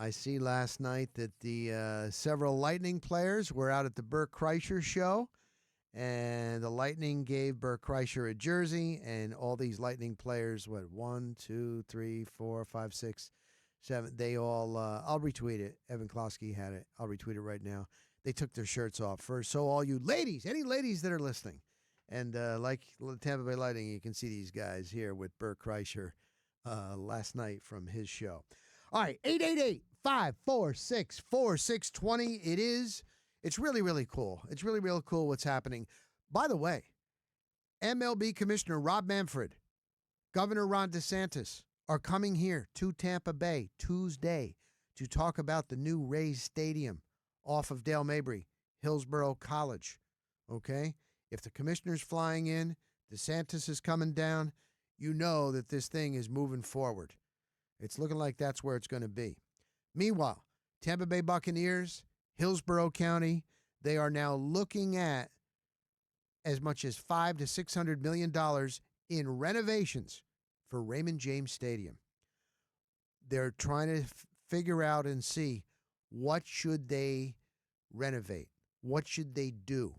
I see last night that the several Lightning players were out at the Bert Kreischer show, and the Lightning gave Bert Kreischer a jersey, and all these Lightning players, what, 1, 2, 3, 4, 5, 6, 7, they all, I'll retweet it. Evan Klosky had it. I'll retweet it right now. They took their shirts off first. So all you ladies, any ladies that are listening, and like Tampa Bay Lightning, you can see these guys here with Bert Kreischer last night from his show. All right, 888-546-4620. It's really, really cool. It's really, really cool what's happening. By the way, MLB Commissioner Rob Manfred, Governor Ron DeSantis are coming here to Tampa Bay Tuesday to talk about the new Rays Stadium off of Dale Mabry, Hillsborough College. Okay? If the commissioner's flying in, DeSantis is coming down, you know that this thing is moving forward. It's looking like that's where it's going to be. Meanwhile, Tampa Bay Buccaneers, Hillsborough County, they are now looking at as much as $500 to $600 million in renovations for Raymond James Stadium. They're trying to figure out and see what should they renovate? What should they do?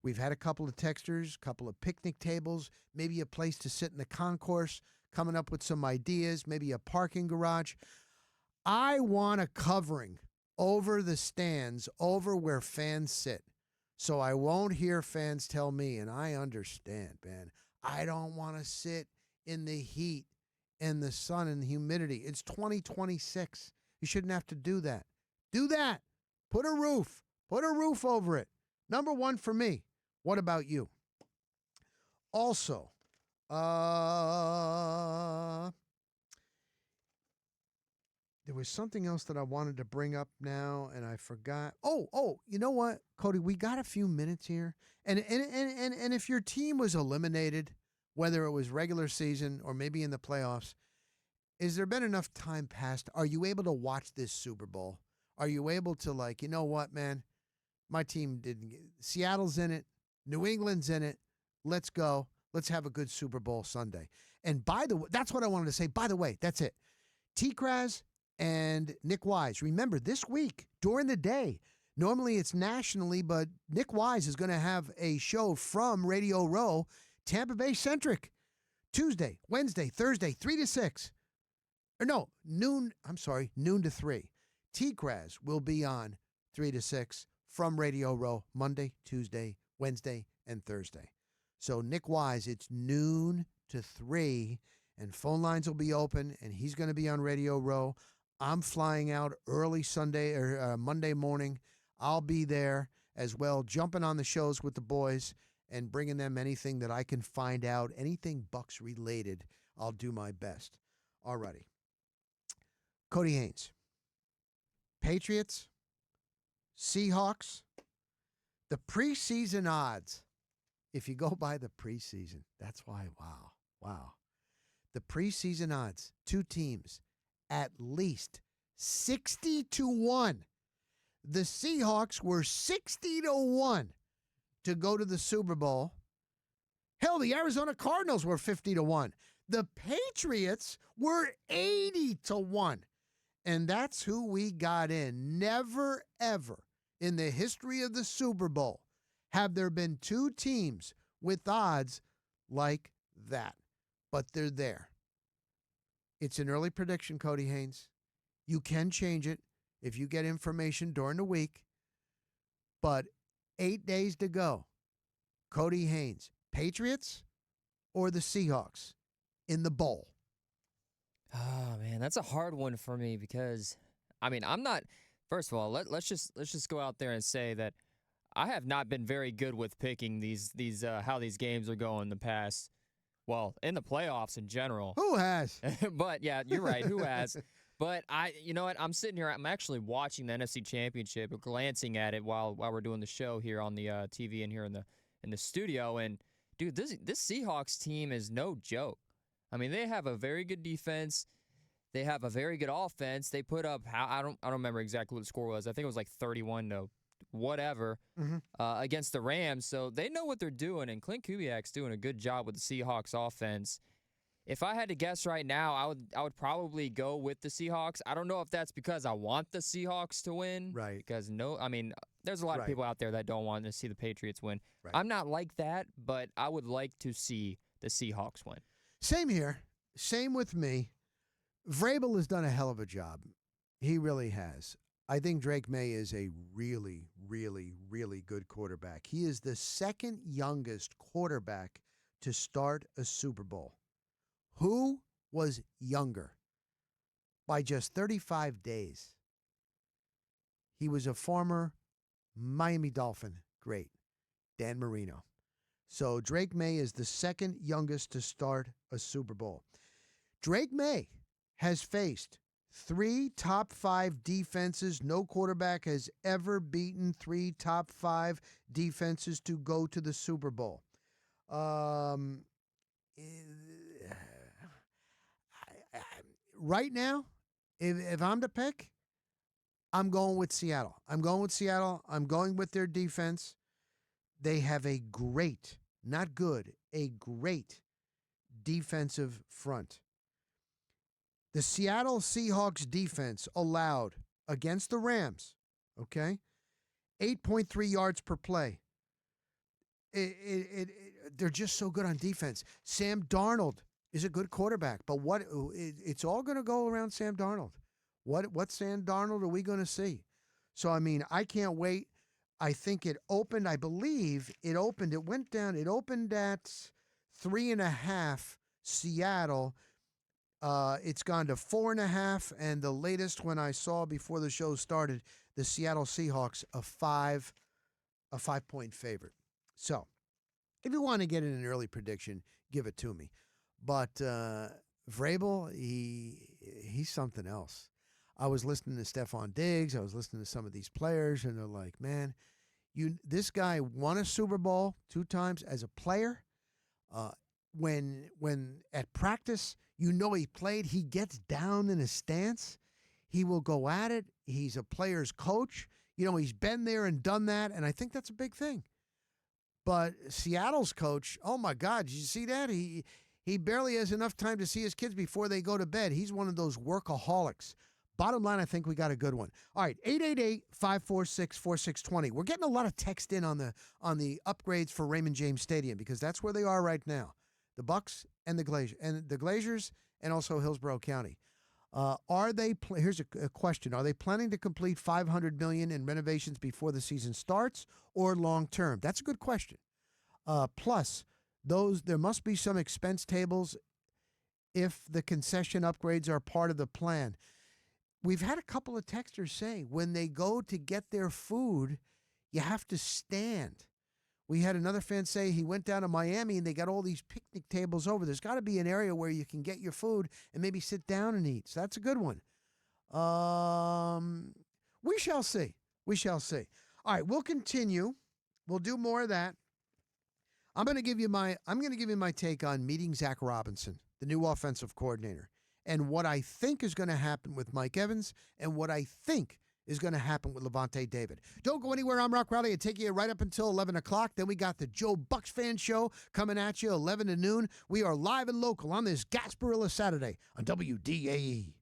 We've had a couple of texters, a couple of picnic tables, maybe a place to sit in the concourse, coming up with some ideas, maybe a parking garage. I want a covering over the stands, over where fans sit. So I won't hear fans tell me, and I understand, man, I don't want to sit in the heat and the sun and the humidity. It's 2026. You shouldn't have to do that. Do that. Put a roof. Put a roof over it. Number one for me. What about you? Also, there was something else that I wanted to bring up now, and I forgot. Oh, you know what, Cody? We got a few minutes here. And if your team was eliminated, whether it was regular season or maybe in the playoffs, is there been enough time passed? Are you able to watch this Super Bowl? Are you able to, like, you know what, man? My team didn't get Seattle's in it. New England's in it. Let's go. Let's have a good Super Bowl Sunday. And by the way, that's what I wanted to say. By the way, that's it. T-Kraz and Nick Wise. Remember, this week, during the day, normally it's nationally, but Nick Wise is going to have a show from Radio Row, Tampa Bay centric. Tuesday, Wednesday, Thursday, 3 to 6. Or no, noon to 3. T-Kraz will be on 3 to 6 from Radio Row Monday, Tuesday, Wednesday, and Thursday. So Nick Wise, it's noon to 3, and phone lines will be open, and he's going to be on Radio Row. I'm flying out early Sunday or Monday morning. I'll be there as well, jumping on the shows with the boys and bringing them anything that I can find out, anything Bucs related. I'll do my best. All righty. Cody Haynes. Patriots, Seahawks, the preseason odds. If you go by the preseason, that's why, wow. The preseason odds, two teams, at least 60-1. The Seahawks were 60-1 to go to the Super Bowl. Hell, the Arizona Cardinals were 50-1. The Patriots were 80-1. And that's who we got in. Never, ever in the history of the Super Bowl have there been two teams with odds like that. But they're there. It's an early prediction, Cody Haynes. You can change it if you get information during the week. But 8 days to go. Cody Haynes, Patriots or the Seahawks in the bowl? Oh man, that's a hard one for me because, I mean, I'm not. First of all, let's just go out there and say that I have not been very good with picking these how these games are going in the past. Well, in the playoffs in general. Who has? But yeah, you're right. Who has? But you know what? I'm sitting here. I'm actually watching the NFC Championship, glancing at it while we're doing the show here on the TV and here in the studio. And dude, this Seahawks team is no joke. I mean, they have a very good defense. They have a very good offense. They put up I don't remember exactly what the score was. I think it was like 31 to whatever against the Rams. So they know what they're doing, and Clint Kubiak's doing a good job with the Seahawks offense. If I had to guess right now, I would probably go with the Seahawks. I don't know if that's because I want the Seahawks to win. Right. Because there's a lot of Right. people out there that don't want to see the Patriots win. Right. I'm not like that, but I would like to see the Seahawks win. Same here. Same with me. Vrabel has done a hell of a job. He really has. I think Drake May is a really, really, really good quarterback. He is the second youngest quarterback to start a Super Bowl. Who was younger? By just 35 days. He was a former Miami Dolphin great, Dan Marino. So Drake May is the second youngest to start a Super Bowl. Drake May has faced 3 top 5 defenses. No quarterback has ever beaten 3 top 5 defenses to go to the Super Bowl. Right now, if I'm to pick, I'm going with Seattle. I'm going with their defense. They have a great, not good, a great defensive front. The Seattle Seahawks defense allowed against the Rams, 8.3 yards per play. They're just so good on defense. Sam Darnold is a good quarterback, but it's all going to go around Sam Darnold. What Sam Darnold are we going to see? So, I can't wait. I think it opened, it went down, it opened at 3.5 Seattle. It's gone to 4.5, and the latest when I saw before the show started, the Seattle Seahawks a 5-point favorite. So, if you want to get in an early prediction, give it to me. But Vrabel, he's something else. I was listening to Stephon Diggs. I was listening to some of these players, and they're like, man, this guy won a Super Bowl 2 times as a player. When at practice, he played, he gets down in his stance. He will go at it. He's a player's coach. He's been there and done that, and I think that's a big thing. But Seattle's coach, oh, my God, did you see that? He barely has enough time to see his kids before they go to bed. He's one of those workaholics. Bottom line, I think we got a good one. All right, 888-546-4620. We're getting a lot of text in on the upgrades for Raymond James Stadium because that's where they are right now. The Bucks and the Glazers and also Hillsborough County. Here's a question. Are they planning to complete $500 million in renovations before the season starts or long term? That's a good question. Plus, there must be some expense tables if the concession upgrades are part of the plan. We've had a couple of texters say when they go to get their food, you have to stand. We had another fan say he went down to Miami and they got all these picnic tables over. There's got to be an area where you can get your food and maybe sit down and eat. So that's a good one. We shall see. All right, we'll continue. We'll do more of that. I'm going to give you my take on meeting Zach Robinson, the new offensive coordinator, and what I think is going to happen with Mike Evans and what I think is going to happen with Levante David. Don't go anywhere. I'm Rock Riley. I take you right up until 11 o'clock. Then we got the Joe Bucks Fan Show coming at you 11 to noon. We are live and local on this Gasparilla Saturday on WDAE.